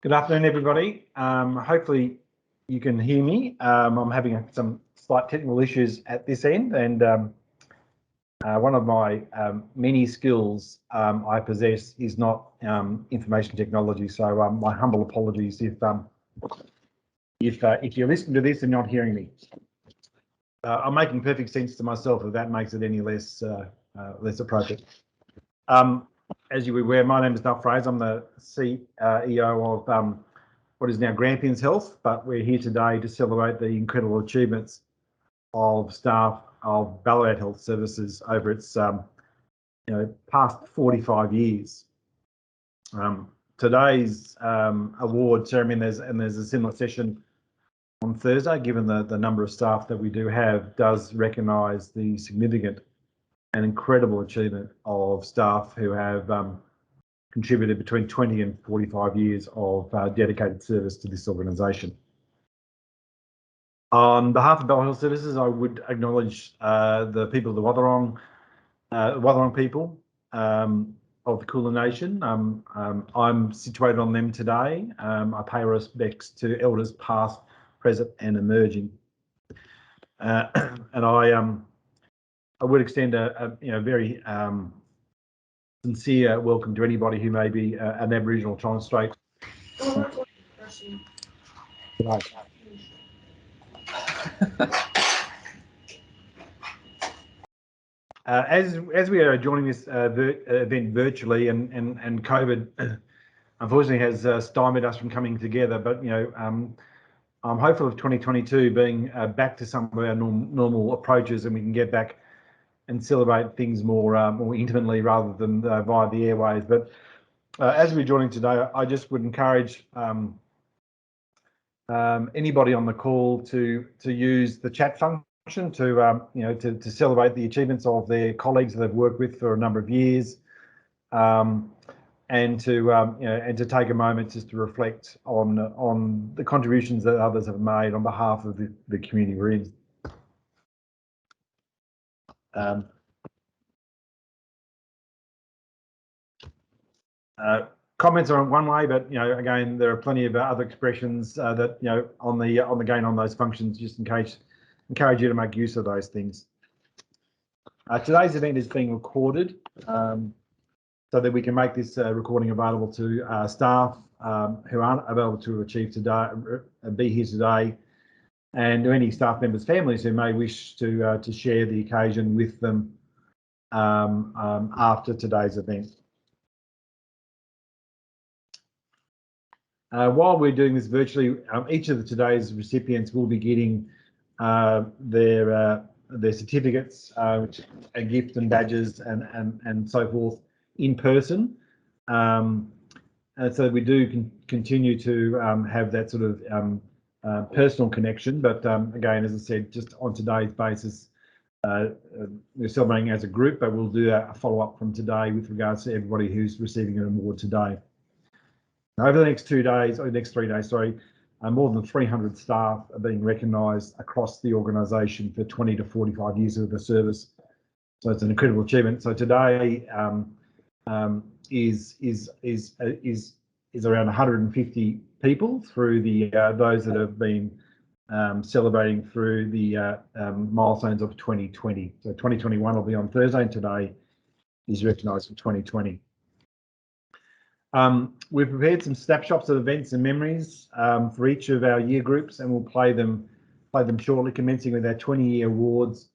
Good afternoon, everybody. Hopefully you can hear me. I'm having some slight technical issues at this end, and one of my many skills I possess is not information technology. So my humble apologies if you're listening to this and not hearing me. I'm making perfect sense to myself if that makes it any less appropriate. As you were aware, my name is Doug Fraser. I'm the CEO of what is now Grampians Health, but we're here today to celebrate the incredible achievements of staff of Ballarat Health Services over its past 45 years. Today's award ceremony, and there's a similar session on Thursday, given the number of staff that we do have, does recognise the significant and incredible achievement of staff who have contributed between 20 and 45 years of dedicated service to this organisation. On behalf of Ballarat Health Services, I would acknowledge the people of the Wathaurong people of the Kulin Nation. I'm situated on them today. I pay respects to elders past, present and emerging. And I would extend a very sincere welcome to anybody who may be an Aboriginal or Torres Strait. As we are joining this event virtually, and COVID unfortunately has stymied us from coming together, but I'm hopeful of 2022 being back to some of our normal approaches, and we can get back and celebrate things more intimately rather than via the airways. But as we're joining today, I just would encourage anybody on the call to use the chat function to celebrate the achievements of their colleagues that they've worked with for a number of years, and to take a moment just to reflect on the contributions that others have made on behalf of the community we're in. Comments are one way, but again, there are plenty of other expressions that on those functions, just in case, encourage you to make use of those things. Today's event is being recorded so that we can make this recording available to staff who aren't available to be here today, and to any staff members' families who may wish to share the occasion with them after today's event. While we're doing this virtually, each of today's recipients will be getting their certificates, which are gifts and badges and so forth in person. And so we do continue to have that sort of personal connection. But again, as I said, just on today's basis, we're celebrating as a group, but we'll do a follow-up from today with regards to everybody who's receiving an award today. Over the next 3 days, more than 300 staff are being recognised across the organisation for 20 to 45 years of the service. So it's an incredible achievement. So today is around 150 people through the those that have been celebrating through the milestones of 2020. So 2021 will be on Thursday, and today is recognised for 2020. We've prepared some snapshots of events and memories for each of our year groups, and we'll play them shortly, commencing with our 20-year awards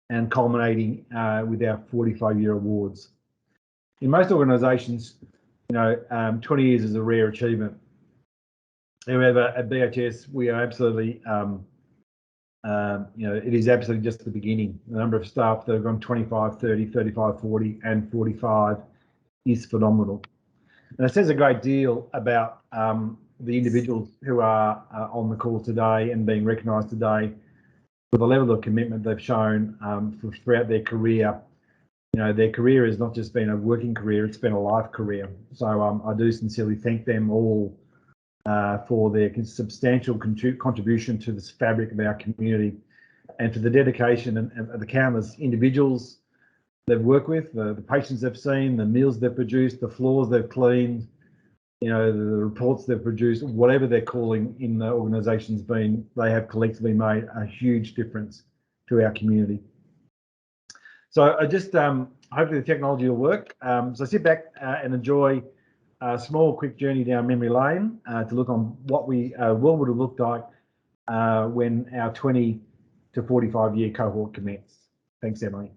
and culminating with our 45-year awards. In most organisations, 20 years is a rare achievement. However, at BHS, we are absolutely, it is absolutely just the beginning. The number of staff that have gone 25, 30, 35, 40 and 45 is phenomenal. And it says a great deal about the individuals who are on the call today and being recognised today for the level of commitment they've shown throughout their career. Their career has not just been a working career, it's been a life career. So I do sincerely thank them all for their substantial contribution to this fabric of our community, and for the dedication and the countless individuals they've worked with, the patients they've seen, the meals they've produced, the floors they've cleaned, you know, the reports they've produced, whatever they're calling in the organisation's been, they have collectively made a huge difference to our community. So I just, hopefully the technology will work. So sit back and enjoy a small, quick journey down memory lane to look on what we world would have looked like when our 20 to 45 year cohort commenced. Thanks, Emily.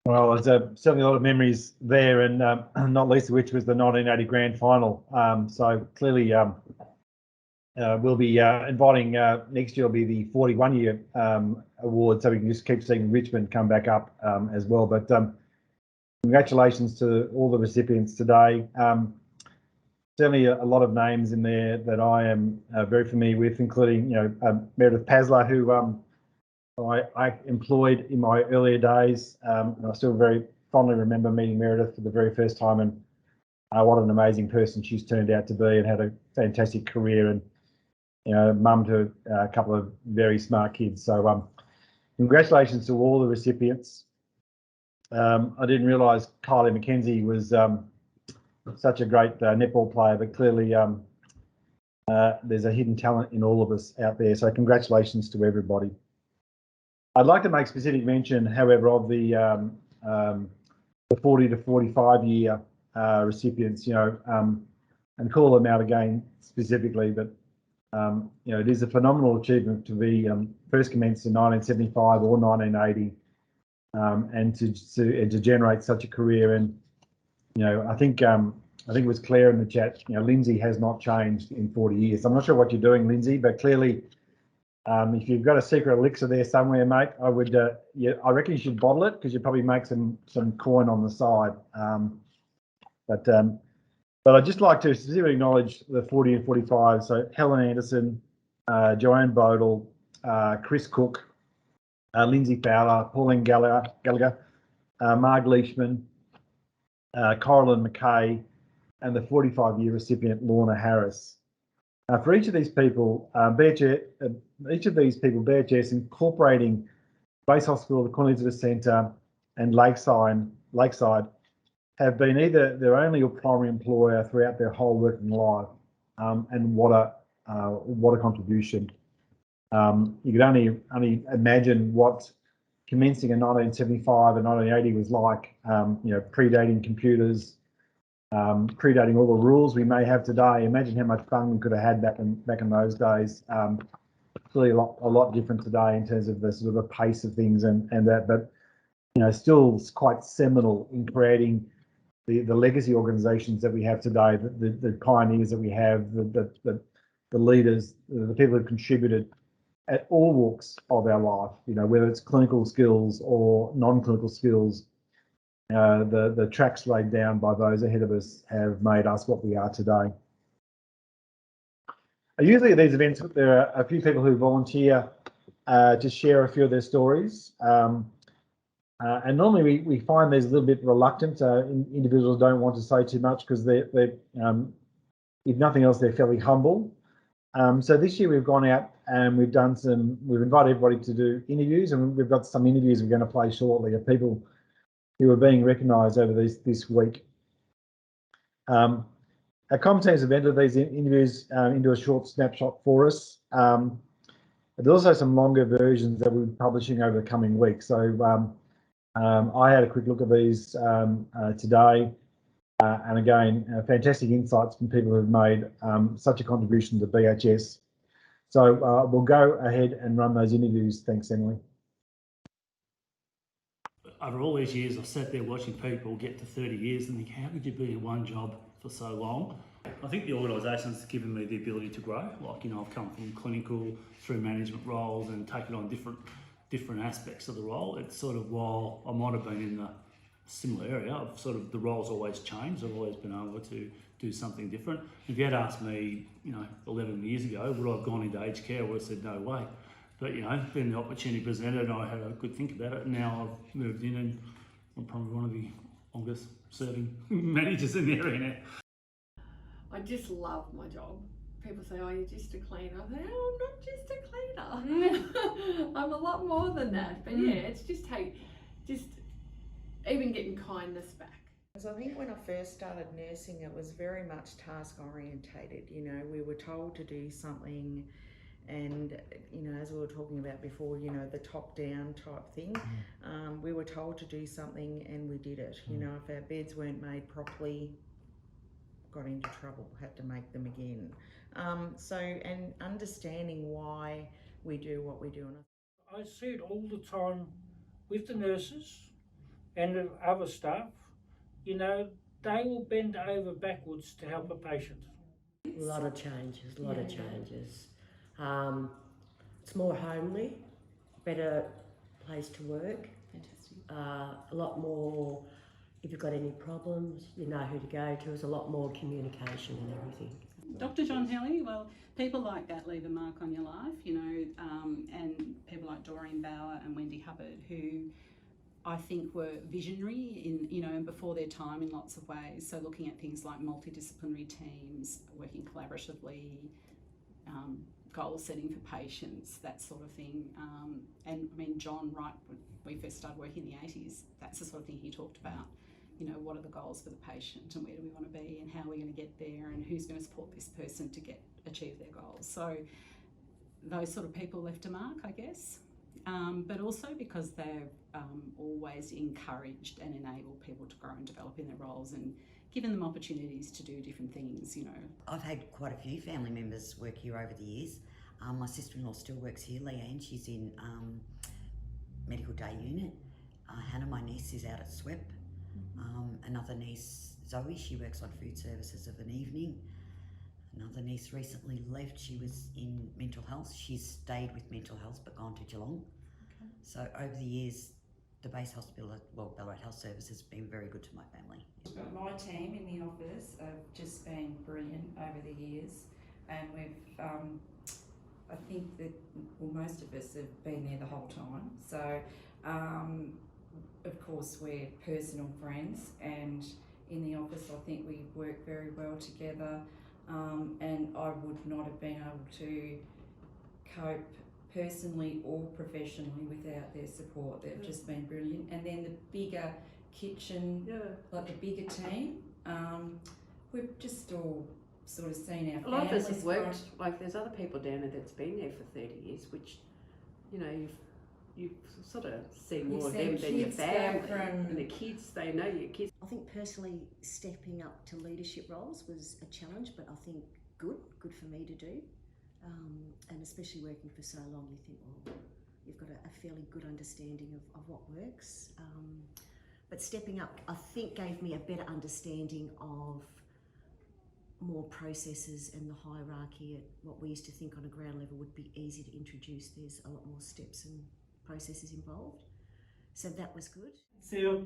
Well, there's certainly a lot of memories there, and not least of which was the 1980 grand final. So clearly, we'll be inviting next year will be the 41-year award, so we can just keep seeing Richmond come back up as well. But congratulations to all the recipients today. Certainly a lot of names in there that I am very familiar with, including Meredith Pasler, who I employed in my earlier days, and I still very fondly remember meeting Meredith for the very first time, and what an amazing person she's turned out to be, and had a fantastic career, and mum to a couple of very smart kids. So congratulations to all the recipients. I didn't realise Kylie McKenzie was such a great netball player, but clearly there's a hidden talent in all of us out there. So congratulations to everybody. I'd like to make specific mention, however, of the 40 to 45 year recipients, and call them out again specifically, but it is a phenomenal achievement to be first commenced in 1975 or 1980, and to generate such a career. And I think it was clear in the chat. Lindsay has not changed in 40 years. I'm not sure what you're doing, Lindsay, but clearly, if you've got a secret elixir there somewhere, mate, I reckon you should bottle it, because you probably make some coin on the side. But I'd just like to specifically acknowledge the 40 and 45. So Helen Anderson, Joanne Bodle, Chris Cook, Lindsay Fowler, Pauline Gallagher, Marg Leishman, Coraline McKay, and the 45-year recipient Lorna Harris. For each of these people, BHS incorporating Base Hospital, the Cornelius Centre, and Lakeside have been either their only or primary employer throughout their whole working life, and what a contribution. You could only imagine what commencing in 1975 and 1980 was like, predating computers, predating all the rules we may have today. Imagine how much fun we could have had back in those days. Clearly a lot different today in terms of the sort of the pace of things and that, but still quite seminal in creating the legacy organisations that we have today, the pioneers that we have, the leaders, the people who've contributed at all walks of our life, whether it's clinical skills or non-clinical skills. The tracks laid down by those ahead of us have made us what we are today. Usually at these events, there are a few people who volunteer to share a few of their stories. And normally we find there's a little bit reluctant. Individuals don't want to say too much because they're if nothing else, they're fairly humble. So this year we've gone out and we've invited everybody to do interviews, and we've got some interviews we're going to play shortly of people who are being recognised over this week. Our comm teams have entered these interviews into a short snapshot for us. There's also some longer versions that we'll be publishing over the coming weeks. So I had a quick look at these today, and again, fantastic insights from people who've made such a contribution to BHS. So we'll go ahead and run those interviews. Thanks, Emily. Over all these years, I've sat there watching people get to 30 years and think, how could you be in one job for so long? I think the organisation's given me the ability to grow. I've come from clinical through management roles and taken on different aspects of the role. It's sort of, while I might have been in a similar area, the role's always changed. I've always been able to do something different. If you had asked me, 11 years ago, would I have gone into aged care? I would have said no way. But, when the opportunity presented, I had a good think about it. And now I've moved in and I'm probably one of the longest serving managers in the area now. I just love my job. People say, oh, you're just a cleaner. I say, oh, I'm not just a cleaner. I'm a lot more than that. But yeah, it's just even getting kindness back. So I think when I first started nursing, it was very much task orientated. We were told to do something, and as we were talking about before, the top down type thing. We were told to do something and we did it. If our beds weren't made properly, got into trouble, had to make them again. And understanding why we do what we do. I see it all the time with the nurses, and the other staff, you know, they will bend over backwards to help a patient. A lot of changes, a lot of changes. It's more homely, better place to work. Fantastic. A lot more, if you've got any problems, you know who to go to. There's a lot more communication and everything. Dr. John Helly, well, people like that leave a mark on your life, you know, and people like Doreen Bauer and Wendy Hubbard, who I think were visionary in, you know, and before their time in lots of ways. So looking at things like multidisciplinary teams, working collaboratively, goal setting for patients, that sort of thing. And I mean, John, right when we first started working in the 80s, that's the sort of thing he talked about. You know, what are the goals for the patient and where do we want to be and how are we going to get there and who's going to support this person to achieve their goals. So those sort of people left a mark, I guess. But also because they've always encouraged and enabled people to grow and develop in their roles and given them opportunities to do different things, you know. I've had quite a few family members work here over the years. My sister-in-law still works here, Leanne, she's in medical day unit. Hannah, my niece, is out at SWEP. Another niece, Zoe, she works on food services of an evening. Another niece recently left, she was in mental health. She's stayed with mental health but gone to Geelong. Okay. So over the years, the base hospital, well, Ballarat Health Service has been very good to my family. My team in the office have just been brilliant over the years, and we've, I think that, well, most of us have been there the whole time. So, of course, we're personal friends, and in the office, I think we work very well together. And I would not have been able to cope personally or professionally without their support. They've just been brilliant. And then the bigger kitchen, like the bigger team, we've just all sort of seen our families. A lot of us have worked, like there's other people down there that's been there for 30 years, which, you know, you've sort of seen more of them than your family. And the kids, they know your kids. I think personally stepping up to leadership roles was a challenge, but I think good for me to do. And especially working for so long, you think, well, you've got a fairly good understanding of what works. But stepping up, I think, gave me a better understanding of more processes and the hierarchy at what we used to think on a ground level would be easy to introduce. There's a lot more steps and processes involved. So that was good. So,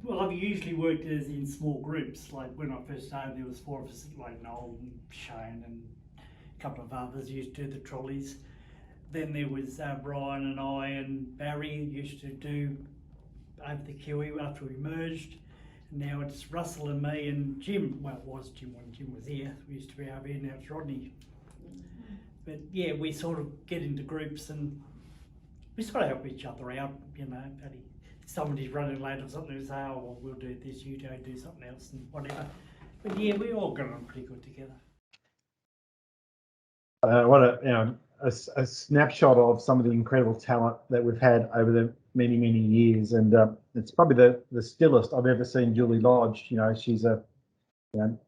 well, I've usually worked as in small groups. Like when I first started, there was 4 of us, like Noel and Shane and a couple of others used to do the trolleys. Then there was Brian and I and Barry used to do over the QE after we merged. And now it's Russell and me and Jim. Well, it was Jim when Jim was here. We used to be over here, now it's Rodney. But yeah, we sort of get into groups and we sort of help each other out, you know. If somebody's running late or something, we say, oh, well, we'll do this, you go do something else and whatever. But yeah, we all got on pretty good together. What a snapshot of some of the incredible talent that we've had over the many years, and it's probably the stillest I've ever seen Julie Lodge. You know, she's a, you know,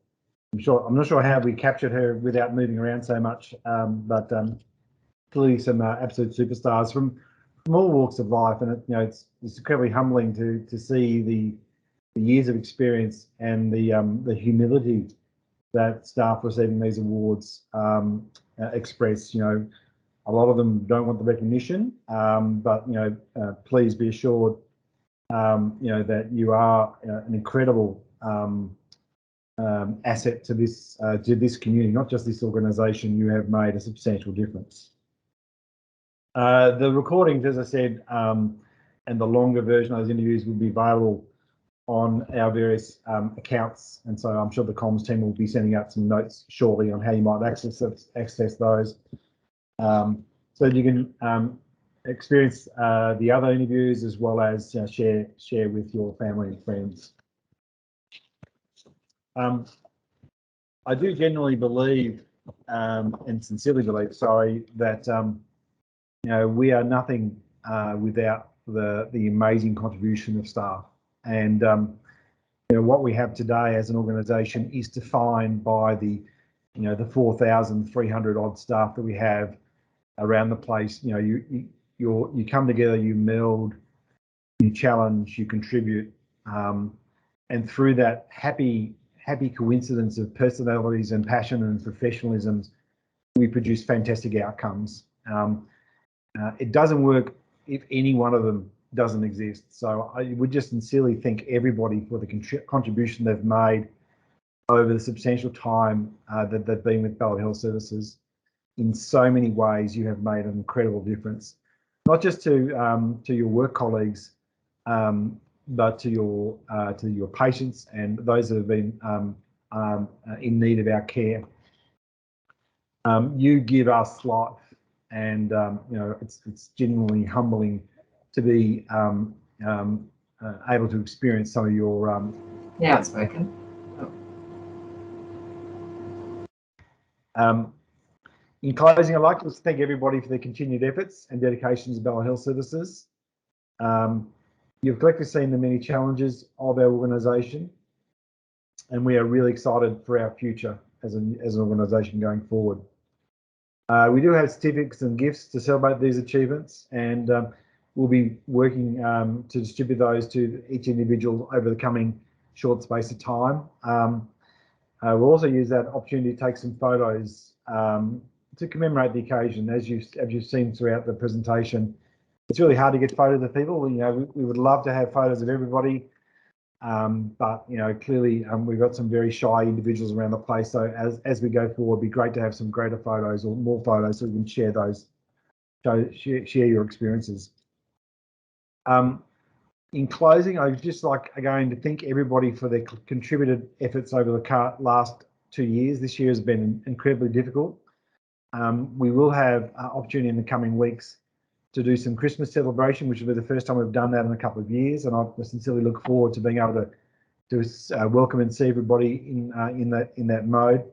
I'm not sure how we captured her without moving around so much, but clearly some absolute superstars from all walks of life, and it's incredibly humbling to see the years of experience and the humility that staff receiving these awards express. You know, a lot of them don't want the recognition, but please be assured, that you are an incredible asset to this community, not just this organisation. You have made a substantial difference. The recordings, as I said, and the longer version of those interviews will be available on our various accounts, and so I'm sure the comms team will be sending out some notes shortly on how you might access those, so you can experience the other interviews as well as share with your family and friends. I do genuinely believe and sincerely believe, that we are nothing without the amazing contribution of staff. And what we have today as an organisation is defined by the 4,300 odd staff that we have around the place. You come together, you meld, you challenge, you contribute, and through that happy coincidence of personalities and passion and professionalism, we produce fantastic outcomes. It doesn't work if any one of them doesn't exist. So I would just sincerely thank everybody for the contribution they've made over the substantial time that they've been with Ballarat Health Services. In so many ways, you have made an incredible difference, not just to your work colleagues, but to your patients and those that have been in need of our care. You give us life, and you know, it's genuinely humbling to be able to experience some of your now it's spoken. In closing, I'd like to thank everybody for their continued efforts and dedication to Ballarat Health Services. You've collectively seen the many challenges of our organisation, and we are really excited for our future as an organisation going forward. We do have certificates and gifts to celebrate these achievements, and we'll be working to distribute those to each individual over the coming short space of time. We'll also use that opportunity to take some photos to commemorate the occasion. As you've seen throughout the presentation, it's really hard to get photos of people. You know, we would love to have photos of everybody, but you know, clearly we've got some very shy individuals around the place. So as we go forward, it'd be great to have some greater photos or more photos so we can share those, share your experiences. In closing, I'd just like again to thank everybody for their contributed efforts over the last 2 years. This year has been incredibly difficult. We will have opportunity in the coming weeks to do some Christmas celebration, which will be the first time we've done that in a couple of years, and I sincerely look forward to being able to welcome and see everybody in that mode.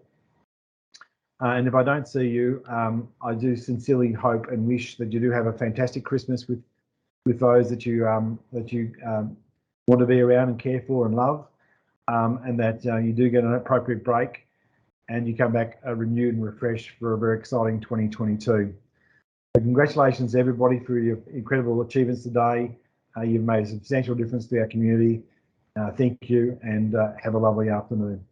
And if I don't see you, I do sincerely hope and wish that you do have a fantastic Christmas with those that you want to be around and care for and love, and that you do get an appropriate break and you come back renewed and refreshed for a very exciting 2022. So congratulations everybody for your incredible achievements today. You've made a substantial difference to our community. Thank you, and have a lovely afternoon.